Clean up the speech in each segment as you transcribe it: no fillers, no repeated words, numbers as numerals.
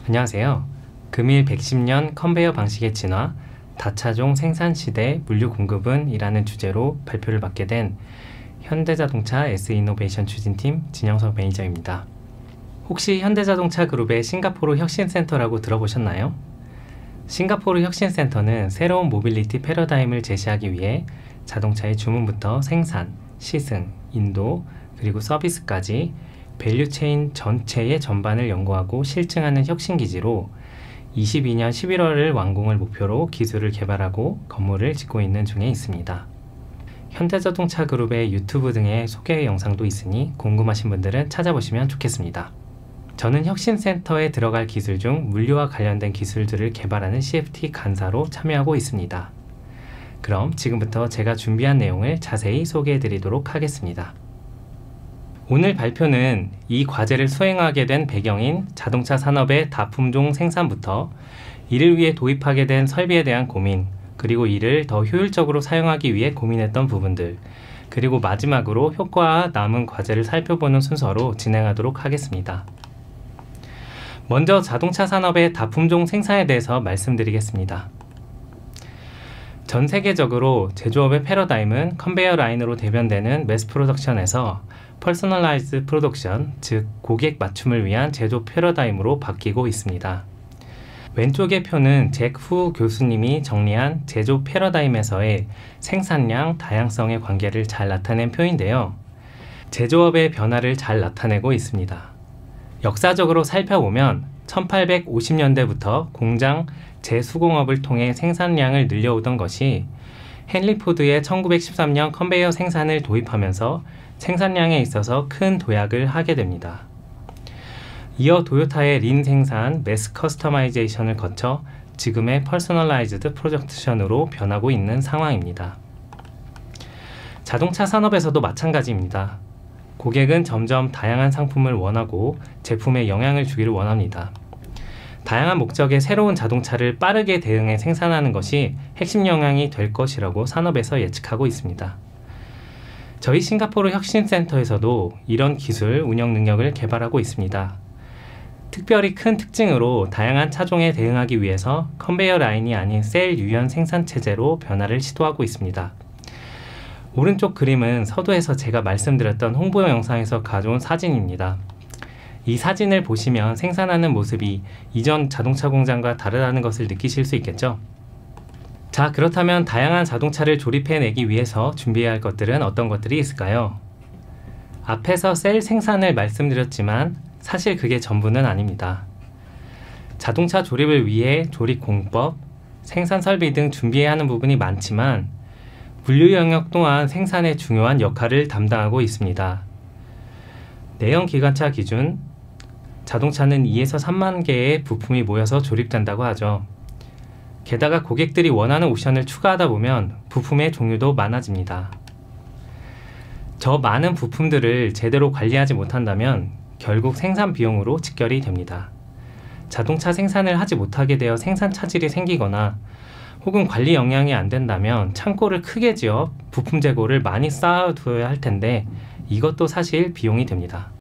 안녕하세요. 금일 110년 컨베이어 방식의 진화, 다차종 생산시대 물류 공급은 이라는 주제로 발표를 맡게 된 현대자동차 S이노베이션 추진팀 진영석 매니저입니다. 혹시 현대자동차 그룹의 싱가포르 혁신센터라고 들어보셨나요? 싱가포르 혁신센터는 새로운 모빌리티 패러다임을 제시하기 위해 자동차의 주문부터 생산, 시승, 인도, 그리고 서비스까지 밸류체인 전체의 전반을 연구하고 실증하는 혁신기지로 22년 11월을 완공을 목표로 기술을 개발하고 건물을 짓고 있는 중에 있습니다. 현대자동차 그룹의 유튜브 등의 소개 영상도 있으니 궁금하신 분들은 찾아보시면 좋겠습니다. 저는 혁신센터에 들어갈 기술 중 물류와 관련된 기술들을 개발하는 CFT 간사로 참여하고 있습니다. 그럼 지금부터 제가 준비한 내용을 자세히 소개해 드리도록 하겠습니다. 오늘 발표는 이 과제를 수행하게 된 배경인 자동차 산업의 다품종 생산부터 이를 위해 도입하게 된 설비에 대한 고민, 그리고 이를 더 효율적으로 사용하기 위해 고민했던 부분들, 그리고 마지막으로 효과와 남은 과제를 살펴보는 순서로 진행하도록 하겠습니다. 먼저 자동차 산업의 다품종 생산에 대해서 말씀드리겠습니다. 전 세계적으로 제조업의 패러다임은 컨베이어 라인으로 대변되는 매스 프로덕션에서 퍼스널라이즈 프로덕션, 즉 고객 맞춤을 위한 제조 패러다임으로 바뀌고 있습니다. 왼쪽의 표는 잭 후 교수님이 정리한 제조 패러다임에서의 생산량, 다양성의 관계를 잘 나타낸 표인데요. 제조업의 변화를 잘 나타내고 있습니다. 역사적으로 살펴보면 1850년대부터 공장 재수공업을 통해 생산량을 늘려오던 것이 헨리 포드의 1913년 컨베이어 생산을 도입하면서 생산량에 있어서 큰 도약을 하게 됩니다. 이어 도요타의 린 생산, 매스 커스터마이제이션을 거쳐 지금의 퍼스널라이즈드 프로덕션으로 변하고 있는 상황입니다. 자동차 산업에서도 마찬가지입니다. 고객은 점점 다양한 상품을 원하고 제품에 영향을 주기를 원합니다. 다양한 목적의 새로운 자동차를 빠르게 대응해 생산하는 것이 핵심 영향이 될 것이라고 산업에서 예측하고 있습니다. 저희 싱가포르 혁신센터에서도 이런 기술 운영 능력을 개발하고 있습니다. 특별히 큰 특징으로 다양한 차종에 대응하기 위해서 컨베이어 라인이 아닌 셀 유연 생산 체제로 변화를 시도하고 있습니다. 오른쪽 그림은 서두에서 제가 말씀드렸던 홍보 영상에서 가져온 사진입니다. 이 사진을 보시면 생산하는 모습이 이전 자동차 공장과 다르다는 것을 느끼실 수 있겠죠? 자, 그렇다면 다양한 자동차를 조립해내기 위해서 준비해야 할 것들은 어떤 것들이 있을까요? 앞에서 셀 생산을 말씀드렸지만 사실 그게 전부는 아닙니다. 자동차 조립을 위해 조립 공법, 생산 설비 등 준비해야 하는 부분이 많지만 물류 영역 또한 생산에 중요한 역할을 담당하고 있습니다. 내연 기관차 기준, 자동차는 2에서 3만 개의 부품이 모여서 조립된다고 하죠. 게다가 고객들이 원하는 옵션을 추가하다 보면 부품의 종류도 많아집니다. 저 많은 부품들을 제대로 관리하지 못한다면 결국 생산 비용으로 직결이 됩니다. 자동차 생산을 하지 못하게 되어 생산 차질이 생기거나 혹은 관리 역량이 안 된다면 창고를 크게 지어 부품 재고를 많이 쌓아두어야 할 텐데 이것도 사실 비용이 됩니다.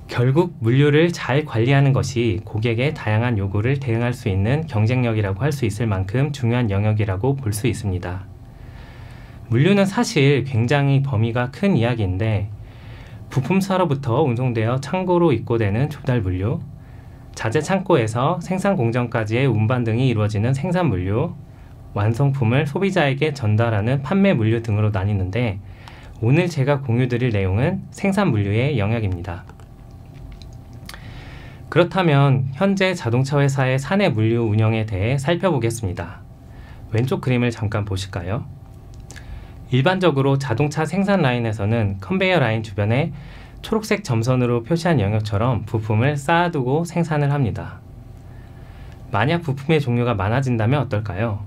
결국 물류를 잘 관리하는 것이 고객의 다양한 요구를 대응할 수 있는 경쟁력이라고 할 수 있을 만큼 중요한 영역이라고 볼 수 있습니다. 물류는 사실 굉장히 범위가 큰 이야기인데 부품사로부터 운송되어 창고로 입고되는 조달 물류, 자재 창고에서 생산 공정까지의 운반 등이 이루어지는 생산 물류, 완성품을 소비자에게 전달하는 판매 물류 등으로 나뉘는데 오늘 제가 공유드릴 내용은 생산 물류의 영역입니다. 그렇다면 현재 자동차 회사의 사내 물류 운영에 대해 살펴보겠습니다. 왼쪽 그림을 잠깐 보실까요? 일반적으로 자동차 생산 라인에서는 컨베이어 라인 주변에 초록색 점선으로 표시한 영역처럼 부품을 쌓아두고 생산을 합니다. 만약 부품의 종류가 많아진다면 어떨까요?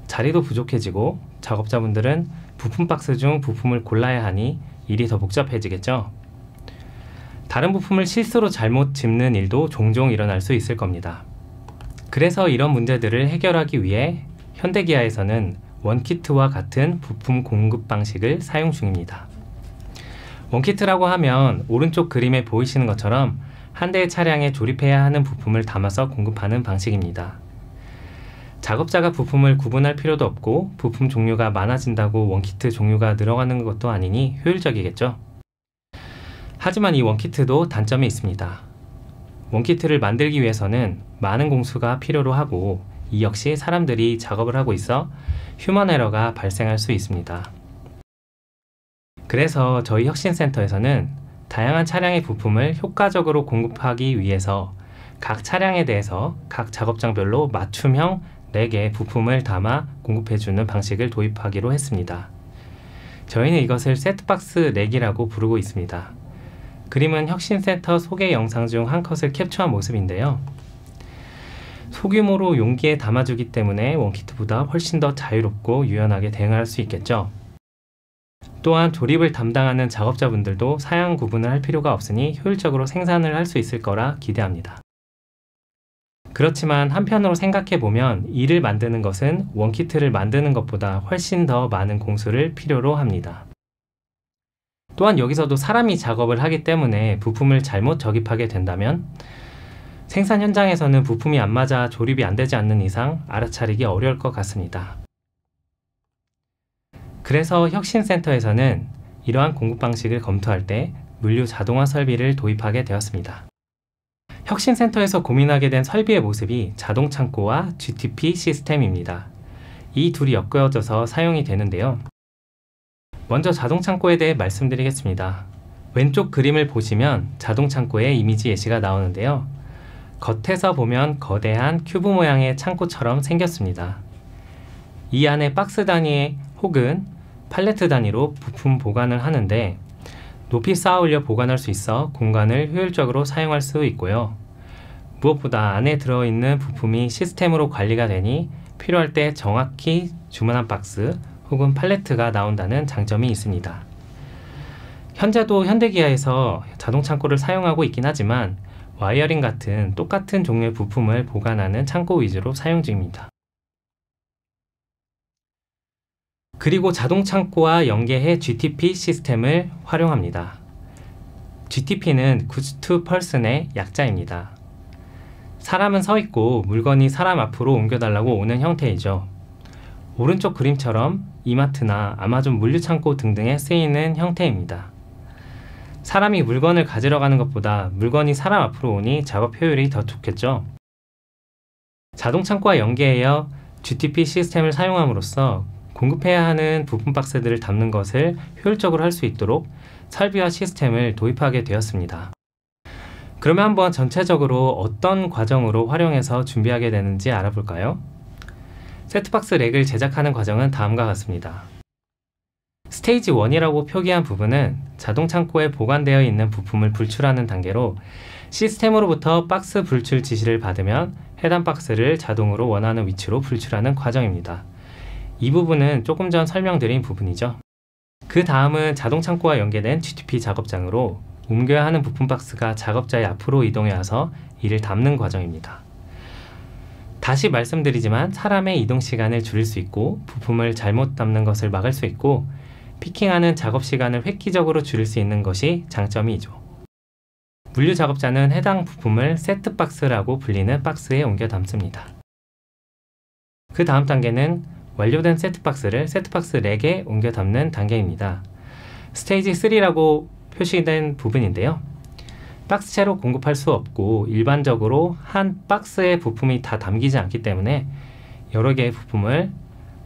자리도 부족해지고 작업자분들은 부품 박스 중 부품을 골라야 하니 일이 더 복잡해지겠죠? 다른 부품을 실수로 잘못 집는 일도 종종 일어날 수 있을 겁니다. 그래서 이런 문제들을 해결하기 위해 현대기아에서는 원키트와 같은 부품 공급 방식을 사용 중입니다. 원키트라고 하면 오른쪽 그림에 보이시는 것처럼 한 대의 차량에 조립해야 하는 부품을 담아서 공급하는 방식입니다. 작업자가 부품을 구분할 필요도 없고 부품 종류가 많아진다고 원키트 종류가 늘어가는 것도 아니니 효율적이겠죠. 하지만 이 원키트도 단점이 있습니다. 원키트를 만들기 위해서는 많은 공수가 필요로 하고 이 역시 사람들이 작업을 하고 있어 휴먼 에러가 발생할 수 있습니다. 그래서 저희 혁신센터에서는 다양한 차량의 부품을 효과적으로 공급하기 위해서 각 차량에 대해서 각 작업장별로 맞춤형 렉에 부품을 담아 공급해주는 방식을 도입하기로 했습니다. 저희는 이것을 세트박스 렉이라고 부르고 있습니다. 그림은 혁신센터 소개 영상 중 한 컷을 캡처한 모습인데요. 소규모로 용기에 담아주기 때문에 원키트보다 훨씬 더 자유롭고 유연하게 대응할 수 있겠죠. 또한 조립을 담당하는 작업자분들도 사양 구분을 할 필요가 없으니 효율적으로 생산을 할 수 있을 거라 기대합니다. 그렇지만 한편으로 생각해보면 이를 만드는 것은 원키트를 만드는 것보다 훨씬 더 많은 공수를 필요로 합니다. 또한 여기서도 사람이 작업을 하기 때문에 부품을 잘못 적입하게 된다면 생산 현장에서는 부품이 안 맞아 조립이 안 되지 않는 이상 알아차리기 어려울 것 같습니다. 그래서 혁신센터에서는 이러한 공급 방식을 검토할 때 물류 자동화 설비를 도입하게 되었습니다. 혁신센터에서 고민하게 된 설비의 모습이 자동창고와 GTP 시스템입니다. 이 둘이 엮여져서 사용이 되는데요. 먼저 자동창고에 대해 말씀드리겠습니다. 왼쪽 그림을 보시면 자동창고의 이미지 예시가 나오는데요. 겉에서 보면 거대한 큐브 모양의 창고처럼 생겼습니다. 이 안에 박스 단위 혹은 팔레트 단위로 부품 보관을 하는데 높이 쌓아 올려 보관할 수 있어 공간을 효율적으로 사용할 수 있고요. 무엇보다 안에 들어있는 부품이 시스템으로 관리가 되니 필요할 때 정확히 주문한 박스 혹은 팔레트가 나온다는 장점이 있습니다. 현재도 현대기아에서 자동창고를 사용하고 있긴 하지만 와이어링 같은 똑같은 종류의 부품을 보관하는 창고 위주로 사용 중입니다. 그리고 자동창고와 연계해 GTP 시스템을 활용합니다. GTP는 Goods to Person의 약자입니다. 사람은 서 있고 물건이 사람 앞으로 옮겨달라고 오는 형태이죠. 오른쪽 그림처럼 이마트나 아마존 물류창고 등등에 쓰이는 형태입니다. 사람이 물건을 가지러 가는 것보다 물건이 사람 앞으로 오니 작업 효율이 더 좋겠죠. 자동창고와 연계하여 GTP 시스템을 사용함으로써 공급해야 하는 부품 박스들을 담는 것을 효율적으로 할 수 있도록 설비와 시스템을 도입하게 되었습니다. 그러면 한번 전체적으로 어떤 과정으로 활용해서 준비하게 되는지 알아볼까요? 세트박스 렉을 제작하는 과정은 다음과 같습니다. 스테이지 1이라고 표기한 부분은 자동창고에 보관되어 있는 부품을 불출하는 단계로 시스템으로부터 박스 불출 지시를 받으면 해당 박스를 자동으로 원하는 위치로 불출하는 과정입니다. 이 부분은 조금 전 설명드린 부분이죠. 그 다음은 자동창고와 연계된 GTP 작업장으로 옮겨야 하는 부품 박스가 작업자의 앞으로 이동해 와서 이를 담는 과정입니다. 다시 말씀드리지만 사람의 이동 시간을 줄일 수 있고 부품을 잘못 담는 것을 막을 수 있고 피킹하는 작업 시간을 획기적으로 줄일 수 있는 것이 장점이죠. 물류 작업자는 해당 부품을 세트박스라고 불리는 박스에 옮겨 담습니다. 그 다음 단계는 완료된 세트박스를 세트박스 렉에 옮겨 담는 단계입니다. 스테이지 3라고 표시된 부분인데요. 박스채로 공급할 수 없고 일반적으로 한 박스의 부품이 다 담기지 않기 때문에 여러 개의 부품을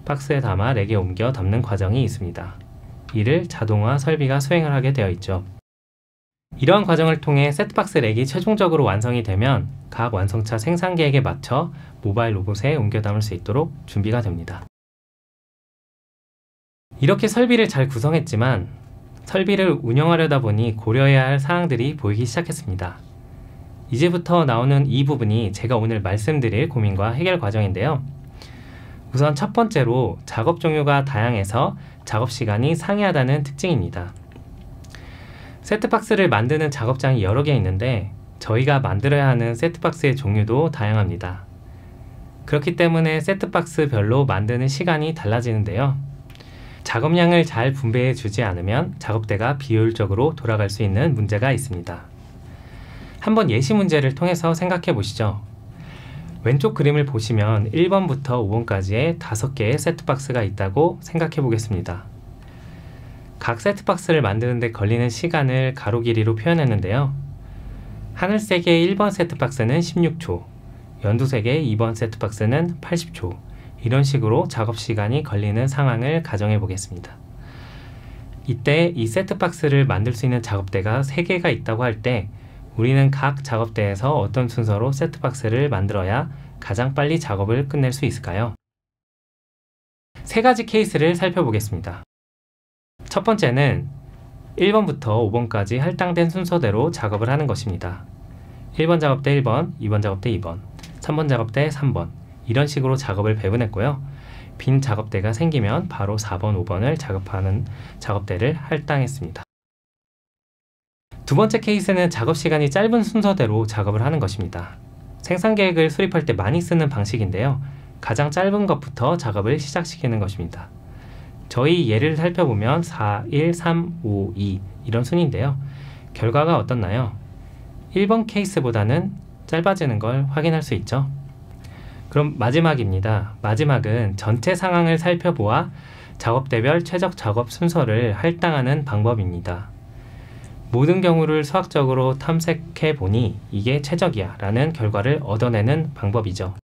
박스에 담아 렉에 옮겨 담는 과정이 있습니다. 이를 자동화 설비가 수행을 하게 되어 있죠. 이러한 과정을 통해 세트박스 렉이 최종적으로 완성이 되면 각 완성차 생산 계획에 맞춰 모바일 로봇에 옮겨 담을 수 있도록 준비가 됩니다. 이렇게 설비를 잘 구성했지만 설비를 운영하려다 보니 고려해야 할 사항들이 보이기 시작했습니다. 이제부터 나오는 이 부분이 제가 오늘 말씀드릴 고민과 해결 과정인데요. 우선 첫 번째로 작업 종류가 다양해서 작업 시간이 상이하다는 특징입니다. 세트박스를 만드는 작업장이 여러 개 있는데 저희가 만들어야 하는 세트박스의 종류도 다양합니다. 그렇기 때문에 세트박스별로 만드는 시간이 달라지는데요. 작업량을 잘 분배해 주지 않으면 작업대가 비효율적으로 돌아갈 수 있는 문제가 있습니다. 한번 예시 문제를 통해서 생각해 보시죠. 왼쪽 그림을 보시면 1번부터 5번까지의 5개의 세트박스가 있다고 생각해 보겠습니다. 각 세트박스를 만드는 데 걸리는 시간을 가로 길이로 표현했는데요. 하늘색의 1번 세트박스는 16초, 연두색의 2번 세트박스는 80초, 이런 식으로 작업 시간이 걸리는 상황을 가정해 보겠습니다. 이때 이 세트박스를 만들 수 있는 작업대가 3개가 있다고 할 때 우리는 각 작업대에서 어떤 순서로 세트박스를 만들어야 가장 빨리 작업을 끝낼 수 있을까요? 3가지 케이스를 살펴보겠습니다. 첫 번째는 1번부터 5번까지 할당된 순서대로 작업을 하는 것입니다. 1번 작업대 1번, 2번 작업대 2번, 3번 작업대 3번, 이런 식으로 작업을 배분했고요. 빈 작업대가 생기면 바로 4번, 5번을 작업하는 작업대를 할당했습니다. 두 번째 케이스는 작업 시간이 짧은 순서대로 작업을 하는 것입니다. 생산 계획을 수립할 때 많이 쓰는 방식인데요. 가장 짧은 것부터 작업을 시작시키는 것입니다. 저희 예를 살펴보면 4, 1, 3, 5, 2 이런 순인데요. 결과가 어떻나요? 1번 케이스보다는 짧아지는 걸 확인할 수 있죠. 그럼 마지막입니다. 마지막은 전체 상황을 살펴보아 작업대별 최적 작업 순서를 할당하는 방법입니다. 모든 경우를 수학적으로 탐색해 보니 이게 최적이야 라는 결과를 얻어내는 방법이죠.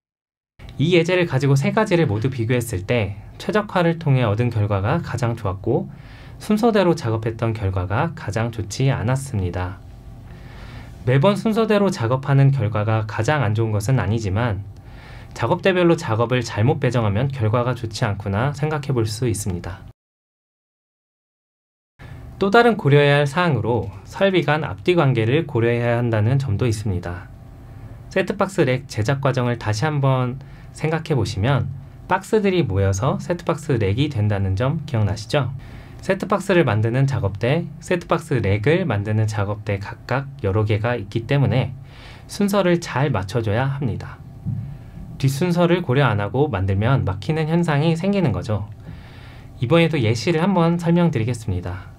이 예제를 가지고 3가지를 모두 비교했을 때 최적화를 통해 얻은 결과가 가장 좋았고 순서대로 작업했던 결과가 가장 좋지 않았습니다. 매번 순서대로 작업하는 결과가 가장 안 좋은 것은 아니지만 작업대별로 작업을 잘못 배정하면 결과가 좋지 않구나 생각해 볼 수 있습니다. 또 다른 고려해야 할 사항으로 설비 간 앞뒤 관계를 고려해야 한다는 점도 있습니다. 세트박스 렉 제작 과정을 다시 한번 생각해 보시면 박스들이 모여서 세트박스 렉이 된다는 점 기억나시죠? 세트박스를 만드는 작업대, 세트박스 렉을 만드는 작업대 각각 여러 개가 있기 때문에 순서를 잘 맞춰줘야 합니다. 뒷순서를 고려 안 하고 만들면 막히는 현상이 생기는 거죠. 이번에도 예시를 한번 설명드리겠습니다.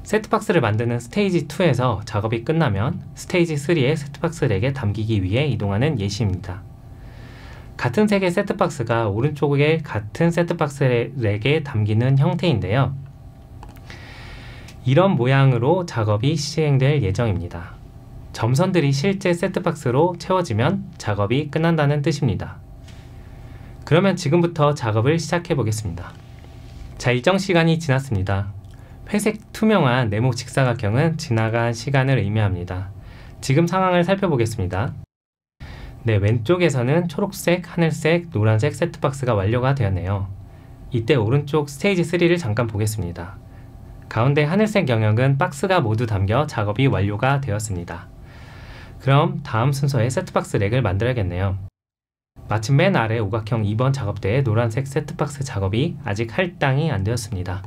세트박스를 만드는 스테이지 2에서 작업이 끝나면 스테이지 3의 세트박스 렉에 담기기 위해 이동하는 예시입니다. 같은 색의 세트박스가 오른쪽에 같은 세트박스 렉에 담기는 형태인데요. 이런 모양으로 작업이 시행될 예정입니다. 점선들이 실제 세트박스로 채워지면 작업이 끝난다는 뜻입니다. 그러면 지금부터 작업을 시작해 보겠습니다. 자, 일정 시간이 지났습니다. 회색 투명한 네모 직사각형은 지나간 시간을 의미합니다. 지금 상황을 살펴보겠습니다. 네, 왼쪽에서는 초록색, 하늘색, 노란색 세트박스가 완료가 되었네요. 이때 오른쪽 스테이지 3를 잠깐 보겠습니다. 가운데 하늘색 영역은 박스가 모두 담겨 작업이 완료가 되었습니다. 그럼 다음 순서에 세트박스 렉을 만들어야겠네요. 마침 맨 아래 오각형 2번 작업대의 노란색 세트박스 작업이 아직 할당이 안 되었습니다.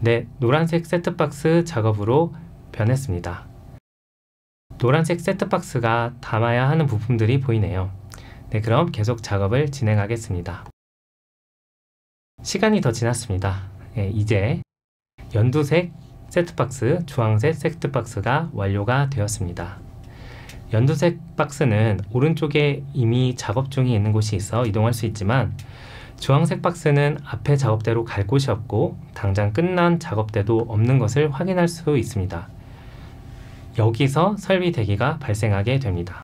네, 노란색 세트박스 작업으로 변했습니다. 노란색 세트박스가 담아야 하는 부품들이 보이네요. 네, 그럼 계속 작업을 진행하겠습니다. 시간이 더 지났습니다. 네, 이제 연두색 세트박스, 주황색 세트박스가 완료가 되었습니다. 연두색 박스는 오른쪽에 이미 작업 중이 있는 곳이 있어 이동할 수 있지만 주황색 박스는 앞에 작업대로 갈 곳이 없고 당장 끝난 작업대도 없는 것을 확인할 수 있습니다. 여기서 설비 대기가 발생하게 됩니다.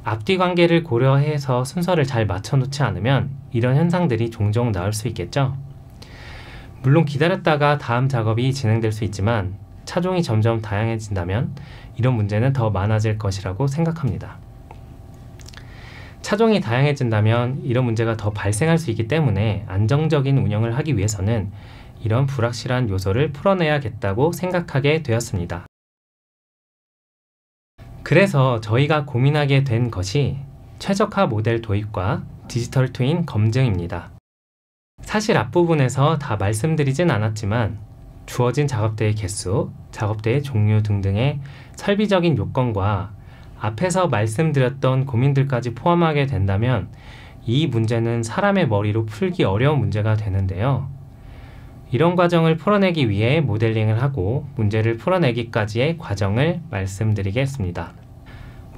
앞뒤 관계를 고려해서 순서를 잘 맞춰 놓지 않으면 이런 현상들이 종종 나올 수 있겠죠? 물론 기다렸다가 다음 작업이 진행될 수 있지만 차종이 점점 다양해진다면 이런 문제는 더 많아질 것이라고 생각합니다. 차종이 다양해진다면 이런 문제가 더 발생할 수 있기 때문에 안정적인 운영을 하기 위해서는 이런 불확실한 요소를 풀어내야겠다고 생각하게 되었습니다. 그래서 저희가 고민하게 된 것이 최적화 모델 도입과 디지털 트윈 검증입니다. 사실 앞부분에서 다 말씀드리진 않았지만 주어진 작업대의 개수, 작업대의 종류 등등의 설비적인 요건과 앞에서 말씀드렸던 고민들까지 포함하게 된다면 이 문제는 사람의 머리로 풀기 어려운 문제가 되는데요. 이런 과정을 풀어내기 위해 모델링을 하고 문제를 풀어내기까지의 과정을 말씀드리겠습니다.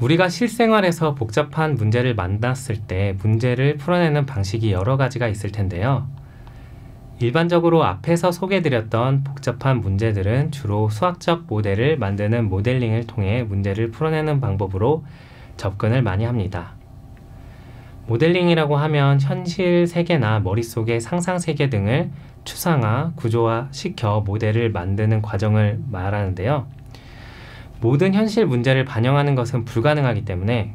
우리가 실생활에서 복잡한 문제를 만났을 때 문제를 풀어내는 방식이 여러 가지가 있을 텐데요. 일반적으로 앞에서 소개해드렸던 복잡한 문제들은 주로 수학적 모델을 만드는 모델링을 통해 문제를 풀어내는 방법으로 접근을 많이 합니다. 모델링이라고 하면 현실 세계나 머릿속의 상상 세계 등을 추상화, 구조화시켜 모델을 만드는 과정을 말하는데요. 모든 현실 문제를 반영하는 것은 불가능하기 때문에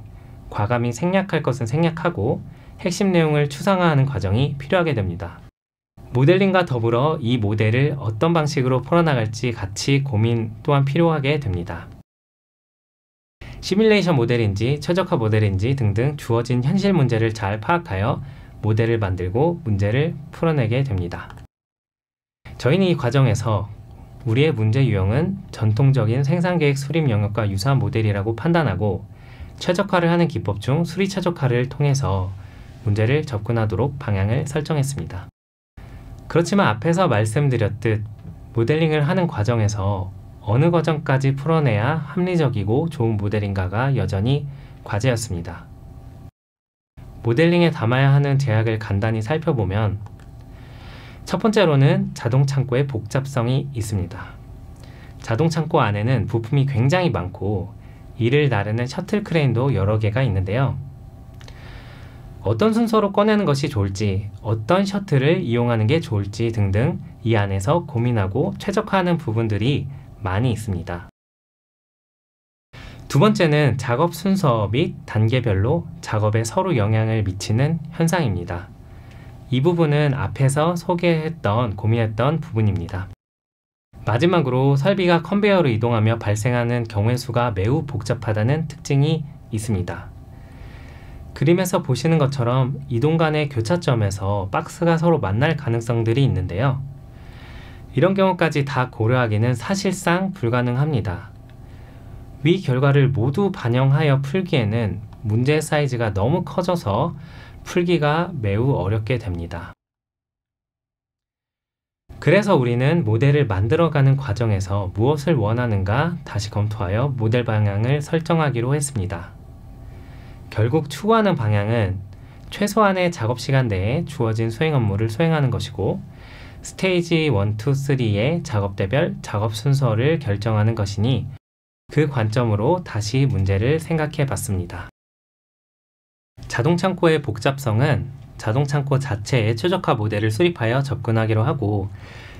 과감히 생략할 것은 생략하고 핵심 내용을 추상화하는 과정이 필요하게 됩니다. 모델링과 더불어 이 모델을 어떤 방식으로 풀어나갈지 같이 고민 또한 필요하게 됩니다. 시뮬레이션 모델인지 최적화 모델인지 등등 주어진 현실 문제를 잘 파악하여 모델을 만들고 문제를 풀어내게 됩니다. 저희는 이 과정에서 우리의 문제 유형은 전통적인 생산계획 수립 영역과 유사한 모델이라고 판단하고 최적화를 하는 기법 중 수리 최적화를 통해서 문제를 접근하도록 방향을 설정했습니다. 그렇지만 앞에서 말씀드렸듯 모델링을 하는 과정에서 어느 과정까지 풀어내야 합리적이고 좋은 모델인가가 여전히 과제였습니다. 모델링에 담아야 하는 제약을 간단히 살펴보면 첫 번째로는 자동 창고의 복잡성이 있습니다. 자동 창고 안에는 부품이 굉장히 많고 이를 나르는 셔틀 크레인도 여러 개가 있는데요. 어떤 순서로 꺼내는 것이 좋을지, 어떤 셔틀을 이용하는 게 좋을지 등등 이 안에서 고민하고 최적화하는 부분들이 많이 있습니다. 두 번째는 작업 순서 및 단계별로 작업에 서로 영향을 미치는 현상입니다. 이 부분은 앞에서 고민했던 부분입니다. 마지막으로 설비가 컨베이어로 이동하며 발생하는 경우의 수가 매우 복잡하다는 특징이 있습니다. 그림에서 보시는 것처럼 이동 간의 교차점에서 박스가 서로 만날 가능성들이 있는데요. 이런 경우까지 다 고려하기는 사실상 불가능합니다. 위 결과를 모두 반영하여 풀기에는 문제 사이즈가 너무 커져서 풀기가 매우 어렵게 됩니다. 그래서 우리는 모델을 만들어가는 과정에서 무엇을 원하는가 다시 검토하여 모델 방향을 설정하기로 했습니다. 결국 추구하는 방향은 최소한의 작업 시간 내에 주어진 수행 업무를 수행하는 것이고 스테이지 1, 2, 3의 작업대별 작업 순서를 결정하는 것이니 그 관점으로 다시 문제를 생각해 봤습니다. 자동창고의 복잡성은 자동창고 자체의 최적화 모델을 수립하여 접근하기로 하고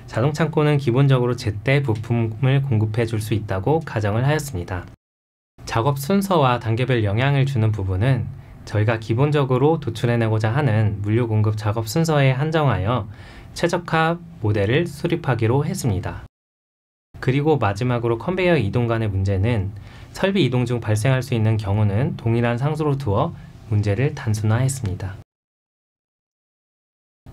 자동창고는 기본적으로 제때 부품을 공급해 줄 수 있다고 가정을 하였습니다. 작업 순서와 단계별 영향을 주는 부분은 저희가 기본적으로 도출해내고자 하는 물류 공급 작업 순서에 한정하여 최적화 모델을 수립하기로 했습니다. 그리고 마지막으로 컨베이어 이동 간의 문제는 설비 이동 중 발생할 수 있는 경우는 동일한 상수로 두어 문제를 단순화했습니다.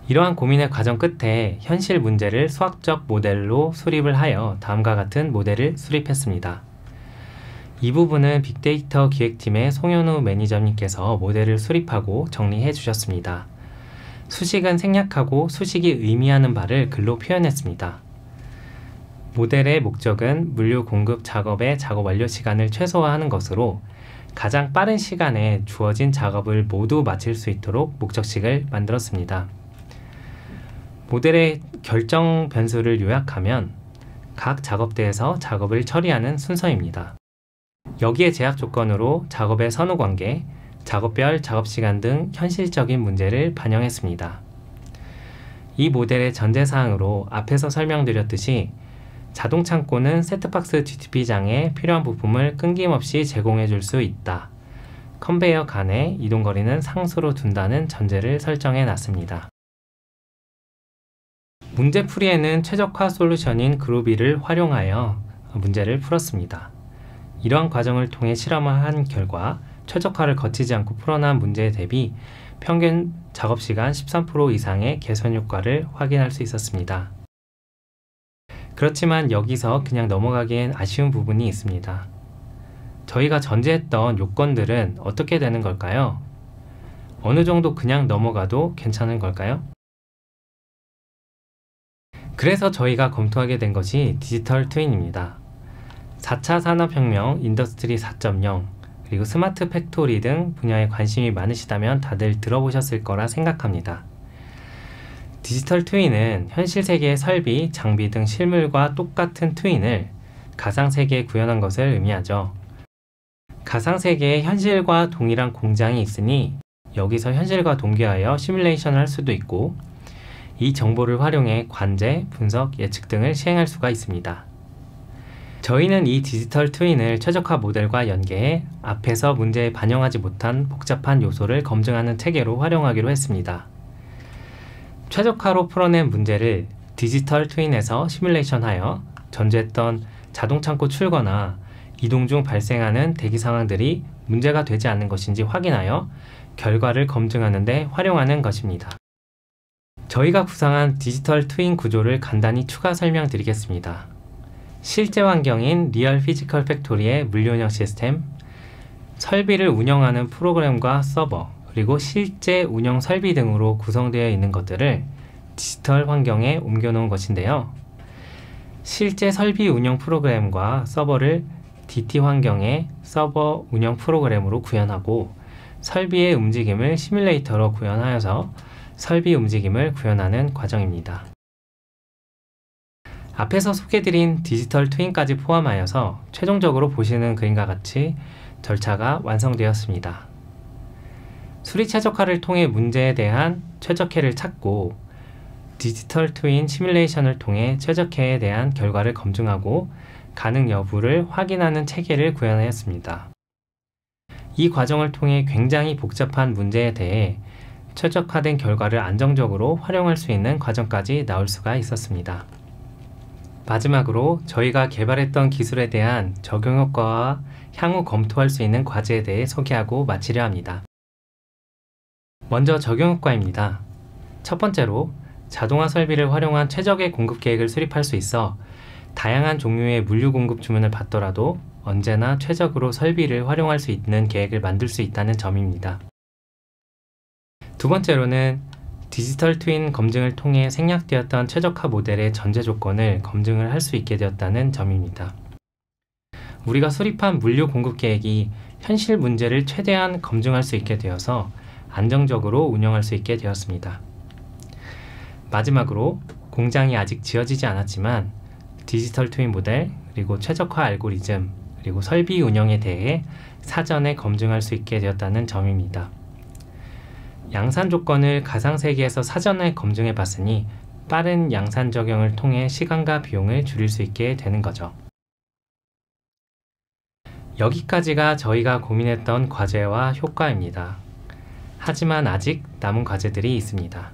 이러한 고민의 과정 끝에 현실 문제를 수학적 모델로 수립을 하여 다음과 같은 모델을 수립했습니다. 이 부분은 빅데이터 기획팀의 송현우 매니저님께서 모델을 수립하고 정리해 주셨습니다. 수식은 생략하고 수식이 의미하는 바를 글로 표현했습니다. 모델의 목적은 물류 공급 작업의 작업 완료 시간을 최소화하는 것으로 가장 빠른 시간에 주어진 작업을 모두 마칠 수 있도록 목적식을 만들었습니다. 모델의 결정 변수를 요약하면 각 작업대에서 작업을 처리하는 순서입니다. 여기에 제약 조건으로 작업의 선호 관계, 작업별 작업시간 등 현실적인 문제를 반영했습니다. 이 모델의 전제사항으로 앞에서 설명드렸듯이 자동창고는 세트박스 GTP장에 필요한 부품을 끊김없이 제공해 줄 수 있다. 컨베이어 간의 이동거리는 상수로 둔다는 전제를 설정해 놨습니다. 문제풀이에는 최적화 솔루션인 그루비를 활용하여 문제를 풀었습니다. 이러한 과정을 통해 실험을 한 결과 최적화를 거치지 않고 풀어난 문제에 대비 평균 작업시간 13% 이상의 개선 효과를 확인할 수 있었습니다. 그렇지만 여기서 그냥 넘어가기엔 아쉬운 부분이 있습니다. 저희가 전제했던 요건들은 어떻게 되는 걸까요? 어느 정도 그냥 넘어가도 괜찮은 걸까요? 그래서 저희가 검토하게 된 것이 디지털 트윈입니다. 4차 산업혁명, 인더스트리 4.0, 그리고 스마트 팩토리 등 분야에 관심이 많으시다면 다들 들어보셨을 거라 생각합니다. 디지털 트윈은 현실 세계의 설비, 장비 등 실물과 똑같은 트윈을 가상세계에 구현한 것을 의미하죠. 가상세계에 현실과 동일한 공장이 있으니 여기서 현실과 동기화하여 시뮬레이션을 할 수도 있고, 이 정보를 활용해 관제, 분석, 예측 등을 시행할 수가 있습니다. 저희는 이 디지털 트윈을 최적화 모델과 연계해 앞에서 문제에 반영하지 못한 복잡한 요소를 검증하는 체계로 활용하기로 했습니다. 최적화로 풀어낸 문제를 디지털 트윈에서 시뮬레이션하여 전제했던 자동창고 출거나 이동 중 발생하는 대기 상황들이 문제가 되지 않는 것인지 확인하여 결과를 검증하는 데 활용하는 것입니다. 저희가 구상한 디지털 트윈 구조를 간단히 추가 설명드리겠습니다. 실제 환경인 리얼 피지컬 팩토리의 물리운영 시스템, 설비를 운영하는 프로그램과 서버, 그리고 실제 운영 설비 등으로 구성되어 있는 것들을 디지털 환경에 옮겨놓은 것인데요. 실제 설비 운영 프로그램과 서버를 DT 환경의 서버 운영 프로그램으로 구현하고, 설비의 움직임을 시뮬레이터로 구현하여서 설비 움직임을 구현하는 과정입니다. 앞에서 소개드린 디지털 트윈까지 포함하여서 최종적으로 보시는 그림과 같이 절차가 완성되었습니다. 수리 최적화를 통해 문제에 대한 최적해를 찾고, 디지털 트윈 시뮬레이션을 통해 최적해에 대한 결과를 검증하고 가능 여부를 확인하는 체계를 구현하였습니다. 이 과정을 통해 굉장히 복잡한 문제에 대해 최적화된 결과를 안정적으로 활용할 수 있는 과정까지 나올 수가 있었습니다. 마지막으로 저희가 개발했던 기술에 대한 적용 효과와 향후 검토할 수 있는 과제에 대해 소개하고 마치려 합니다. 먼저 적용 효과입니다. 첫 번째로 자동화 설비를 활용한 최적의 공급 계획을 수립할 수 있어 다양한 종류의 물류 공급 주문을 받더라도 언제나 최적으로 설비를 활용할 수 있는 계획을 만들 수 있다는 점입니다. 두 번째로는 디지털 트윈 검증을 통해 생략되었던 최적화 모델의 전제 조건을 검증을 할 수 있게 되었다는 점입니다. 우리가 수립한 물류 공급 계획이 현실 문제를 최대한 검증할 수 있게 되어서 안정적으로 운영할 수 있게 되었습니다. 마지막으로 공장이 아직 지어지지 않았지만 디지털 트윈 모델, 그리고 최적화 알고리즘, 그리고 설비 운영에 대해 사전에 검증할 수 있게 되었다는 점입니다. 양산 조건을 가상세계에서 사전에 검증해 봤으니 빠른 양산 적용을 통해 시간과 비용을 줄일 수 있게 되는 거죠. 여기까지가 저희가 고민했던 과제와 효과입니다. 하지만 아직 남은 과제들이 있습니다.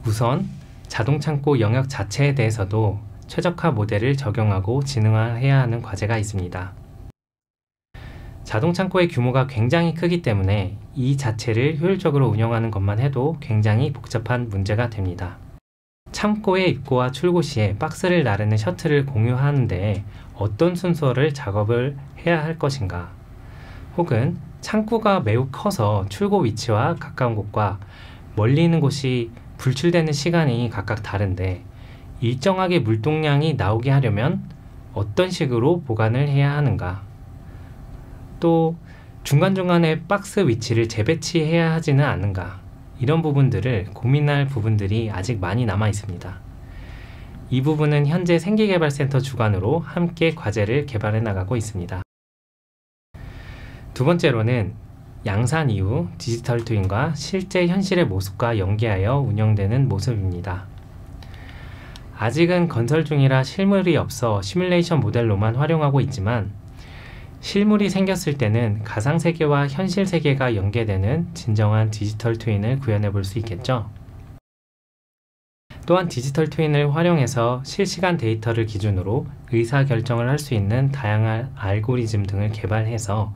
우선 자동창고 영역 자체에 대해서도 최적화 모델을 적용하고 진흥화해야 하는 과제가 있습니다. 자동창고의 규모가 굉장히 크기 때문에 이 자체를 효율적으로 운영하는 것만 해도 굉장히 복잡한 문제가 됩니다. 창고의 입고와 출고 시에 박스를 나르는 셔틀을 공유하는데 어떤 순서를 작업을 해야 할 것인가, 혹은 창고가 매우 커서 출고 위치와 가까운 곳과 멀리 있는 곳이 분출되는 시간이 각각 다른데 일정하게 물동량이 나오게 하려면 어떤 식으로 보관을 해야 하는가, 또 중간중간에 박스 위치를 재배치해야 하지는 않는가, 이런 부분들을 고민할 부분들이 아직 많이 남아 있습니다. 이 부분은 현재 생기개발센터 주관으로 함께 과제를 개발해 나가고 있습니다. 두 번째로는 양산 이후 디지털 트윈과 실제 현실의 모습과 연계하여 운영되는 모습입니다. 아직은 건설 중이라 실물이 없어 시뮬레이션 모델로만 활용하고 있지만, 실물이 생겼을 때는 가상세계와 현실세계가 연계되는 진정한 디지털 트윈을 구현해 볼 수 있겠죠. 또한 디지털 트윈을 활용해서 실시간 데이터를 기준으로 의사결정을 할 수 있는 다양한 알고리즘 등을 개발해서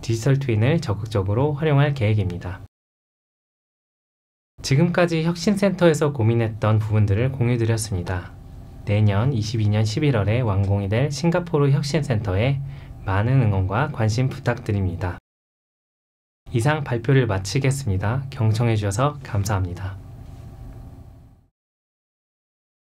디지털 트윈을 적극적으로 활용할 계획입니다. 지금까지 혁신센터에서 고민했던 부분들을 공유드렸습니다. 내년 22년 11월에 완공이 될 싱가포르 혁신센터에 많은 응원과 관심 부탁드립니다. 이상 발표를 마치겠습니다. 경청해 주셔서 감사합니다.